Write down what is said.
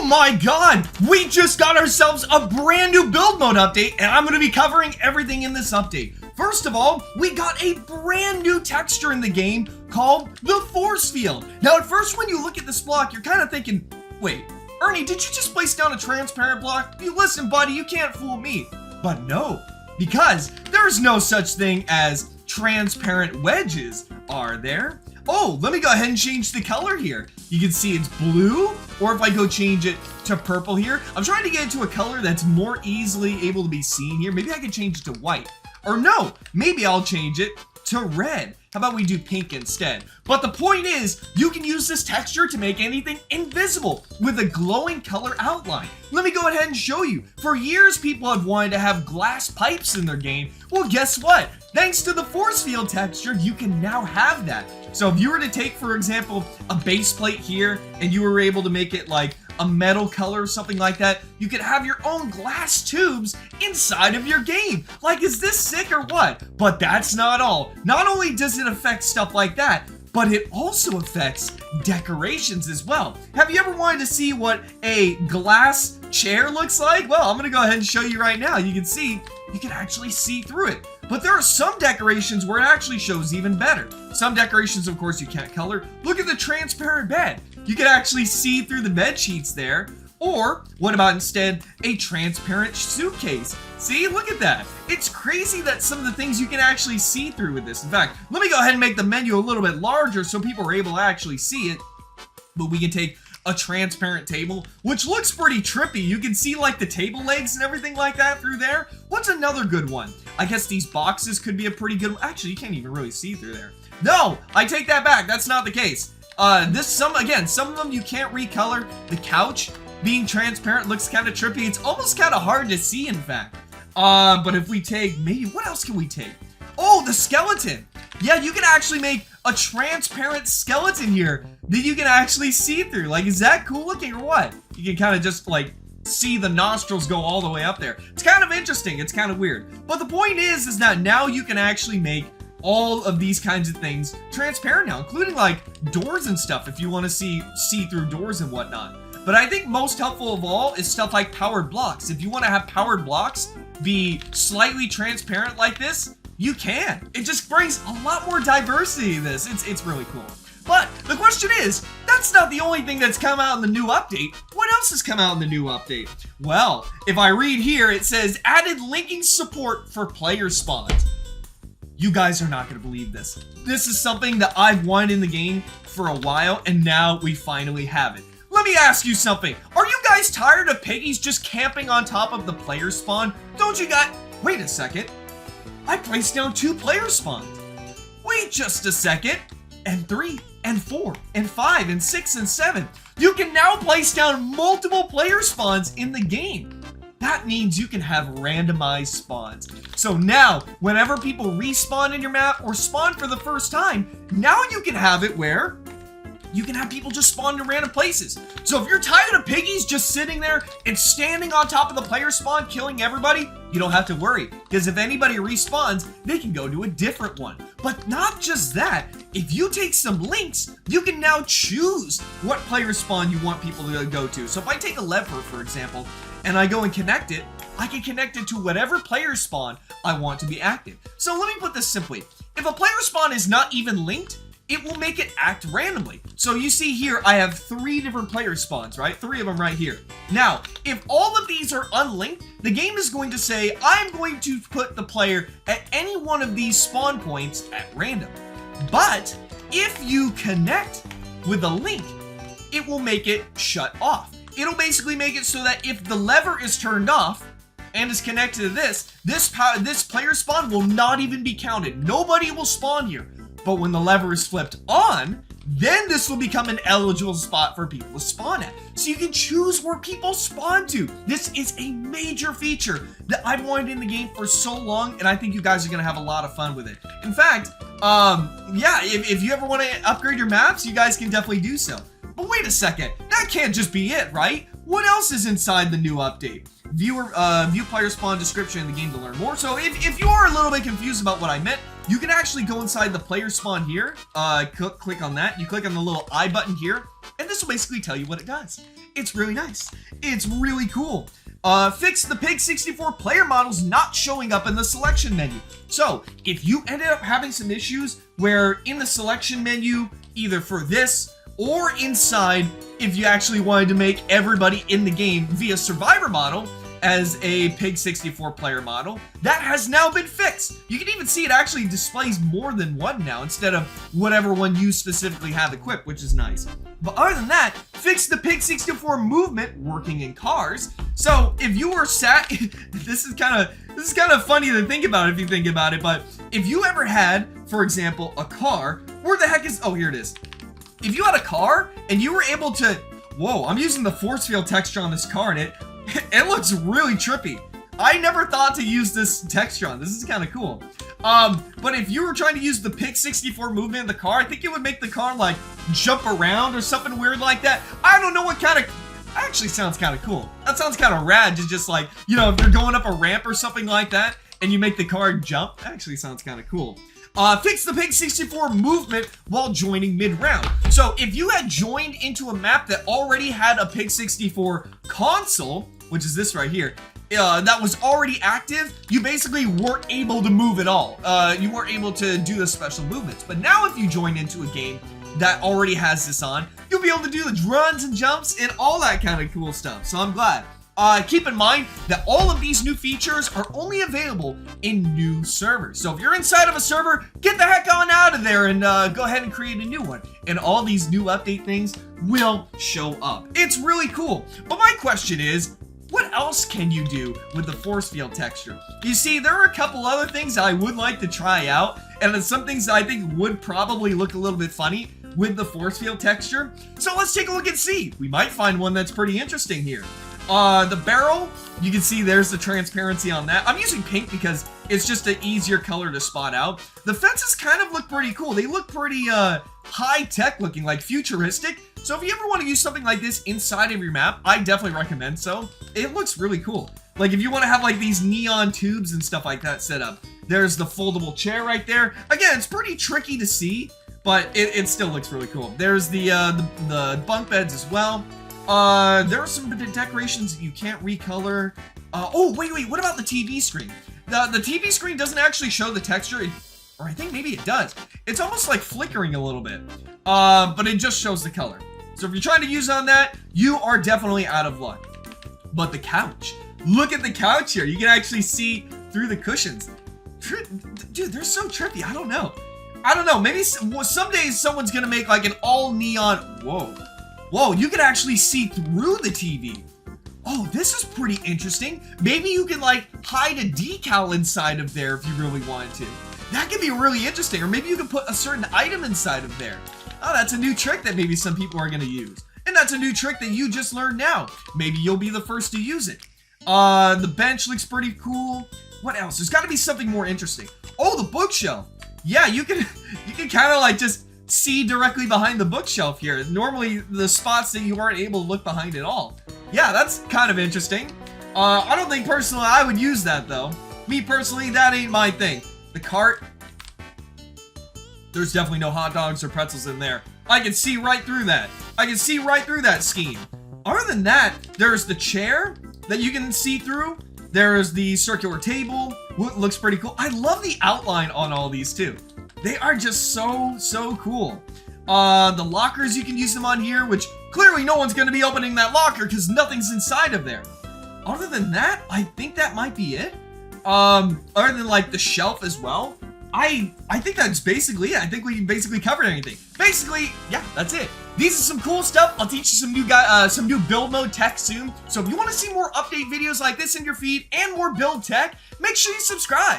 my god! We just got ourselves a brand new build mode update, and I'm going to be covering everything in this update. First of all, we got a brand new texture in the game called the force field. Now, at first, when you look at this block, you're kind of thinking, wait, Ernie, did you just place down a transparent block? You listen, buddy, you can't fool me. But no, because there's no such thing as transparent wedges, are there? Oh, let me go ahead and change the color here. You can see it's blue, or if I go change it to purple here, I'm trying to get it to a color that's more easily able to be seen here. Maybe I can change it to white. Or no, maybe I'll change it to red. How about we do pink instead? But the point is, you can use this texture to make anything invisible with a glowing color outline. Let me go ahead and show you. For years, people have wanted to have glass pipes in their game. Well, guess what? Thanks to the force field texture, you can now have that. So if you were to take, for example, a base plate here, and you were able to make it like a metal color or something like that, you could have your own glass tubes inside of your game. Like, is this sick or what? But that's not all. Not only does it affect stuff like that, but it also affects decorations as well. Have you ever wanted to see what a glass chair looks like? Well, I'm gonna go ahead and show you right now. You can see, you can actually see through it. But there are some decorations where it actually shows even better. Some decorations, of course, you can't color. Look at the transparent bed. You can actually see through the bed sheets there. Or, what about instead a transparent suitcase? See, look at that. It's crazy that some of the things you can actually see through with this. In fact, let me go ahead and make the menu a little bit larger so people are able to actually see it. But we can take a transparent table, which looks pretty trippy. You can see like the table legs and everything like that through there. What's another good one? I guess these boxes could be a pretty good one. Actually, you can't even really see through there. No, I take that back. That's not the case. Some of them you can't recolor. The couch being transparent looks kind of trippy. It's almost kind of hard to see, in fact. But if we take, maybe, what else can we take? Oh, the skeleton. Yeah, you can actually make a transparent skeleton here that you can actually see through. Like, is that cool looking or what? You can kind of just like see the nostrils go all the way up there. It's kind of interesting. It's kind of weird. But the point is that now you can actually make all of these kinds of things transparent now, including like doors and stuff if you want to see through doors and whatnot. But I think most helpful of all is stuff like powered blocks. If you want to have powered blocks be slightly transparent like this, you can. It just brings a lot more diversity to this. It's really cool. But the question is, that's not the only thing that's come out in the new update. What else has come out in the new update? Well, if I read here, it says added linking support for player spawns. You guys are not going to believe this. This is something that I've wanted in the game for a while, and now we finally have it. Let me ask you something. Are you guys tired of piggies just camping on top of the player spawn? Don't you guys... Wait a second. I placed down 2 player spawns. Wait just a second. And 3, and 4, and 5, and 6, and 7. You can now place down multiple player spawns in the game. That means you can have randomized spawns. So now, whenever people respawn in your map or spawn for the first time, now you can have it where you can have people just spawn in random places. So if you're tired of piggies just sitting there and standing on top of the player spawn killing everybody, you don't have to worry, because if anybody respawns, they can go to a different one. But not just that, if you take some links, you can now choose what player spawn you want people to go to. So if I take a lever, for example, and I go and connect it, I can connect it to whatever player spawn I want to be active. So let me put this simply. If a player spawn is not even linked, it will make it act randomly. So you see here, I have 3 different player spawns, right? 3 of them right here. Now, if all of these are unlinked, the game is going to say, I'm going to put the player at any one of these spawn points at random. But if you connect with a link, it will make it shut off. It'll basically make it so that if the lever is turned off and is connected to this player spawn will not even be counted. Nobody will spawn here. But when the lever is flipped on, then this will become an eligible spot for people to spawn at. So you can choose where people spawn to. This is a major feature that I've wanted in the game for so long, and I think you guys are going to have a lot of fun with it. In fact, yeah, if you ever want to upgrade your maps, you guys can definitely do so. But wait a second, that can't just be it, right? What else is inside the new update? View player spawn description in the game to learn more. So if you are a little bit confused about what I meant, you can actually go inside the player spawn here, click on that. You click on the little I button here, and this will basically tell you what it does. It's really nice. It's really cool. Fix the Pig 64 player models not showing up in the selection menu. So, if you ended up having some issues where in the selection menu, either for this or inside, if you actually wanted to make everybody in the game via survivor model as a Pig 64 player model, that has now been fixed. You can even see it actually displays more than one now instead of whatever one you specifically have equipped, which is nice. But other than that, fix the Pig 64 movement working in cars. So if you were sat, this is kind of funny to think about if you think about it, but if you ever had, for example, a car, where the heck is, oh, here it is. If you had a car and you were able to, whoa, I'm using the force field texture on this car and it looks really trippy. I never thought to use this texture on. This is kind of cool. But if you were trying to use the Pig 64 movement in the car, I think it would make the car like jump around or something weird like that. I don't know what kind of, actually sounds kind of cool. That sounds kind of rad to just like, you know, if you're going up a ramp or something like that and you make the car jump, that actually sounds kind of cool. Fix the Pig 64 movement while joining mid-round. So if you had joined into a map that already had a Pig 64 console, which is this right here, that was already active, you basically weren't able to move at all. You weren't able to do the special movements. But now if you join into a game that already has this on, you'll be able to do the runs and jumps and all that kind of cool stuff. So I'm glad. Keep in mind that all of these new features are only available in new servers. So if you're inside of a server, get the heck on out of there and go ahead and create a new one. And all these new update things will show up. It's really cool. But my question is, what else can you do with the force field texture? You see, there are a couple other things I would like to try out, and then some things that I think would probably look a little bit funny with the force field texture. So let's take a look and see. We might find one that's pretty interesting here. The barrel, you can see there's the transparency on that. I'm using pink because it's just an easier color to spot out. The fences kind of look pretty cool. They look pretty high-tech looking, like futuristic. So if you ever want to use something like this inside of your map, I definitely recommend so. It looks really cool. Like if you want to have like these neon tubes and stuff like that set up. There's the foldable chair right there. Again, it's pretty tricky to see, but it still looks really cool. There's the bunk beds as well. There are some decorations that you can't recolor. Oh, wait, what about the TV screen? The TV screen doesn't actually show the texture, or I think maybe it does. It's almost like flickering a little bit, but it just shows the color. So if you're trying to use on that, you are definitely out of luck. But the couch, look at the couch here. You can actually see through the cushions. Dude, they're so trippy. I don't know. Maybe some days someone's gonna make like an all neon, whoa, you can actually see through the TV. Oh, this is pretty interesting. Maybe you can like hide a decal inside of there if you really wanted to. That could be really interesting. Or maybe you can put a certain item inside of there. Oh, that's a new trick that maybe some people are gonna use. And that's a new trick that you just learned now. Maybe you'll be the first to use it. The bench looks pretty cool. What else? There's gotta be something more interesting. Oh, the bookshelf. Yeah, you can kind of like just see directly behind the bookshelf here. Normally, the spots that you aren't able to look behind at all. Yeah, that's kind of interesting. I don't think personally I would use that though. Me personally, that ain't my thing. The cart, there's definitely no hot dogs or pretzels in there. I can see right through that. I can see right through that scheme. Other than that, there's the chair that you can see through. There's the circular table, looks pretty cool. I love the outline on all these too. They are just so cool. The lockers, you can use them on here, which clearly no one's gonna be opening that locker because nothing's inside of there. Other than that, I think that might be it. Other than like the shelf as well, I think that's basically it. I think we basically covered anything. Basically, yeah, that's it. These are some cool stuff. I'll teach you some new build mode tech soon. So if you want to see more update videos like this in your feed and more build tech, make sure you subscribe.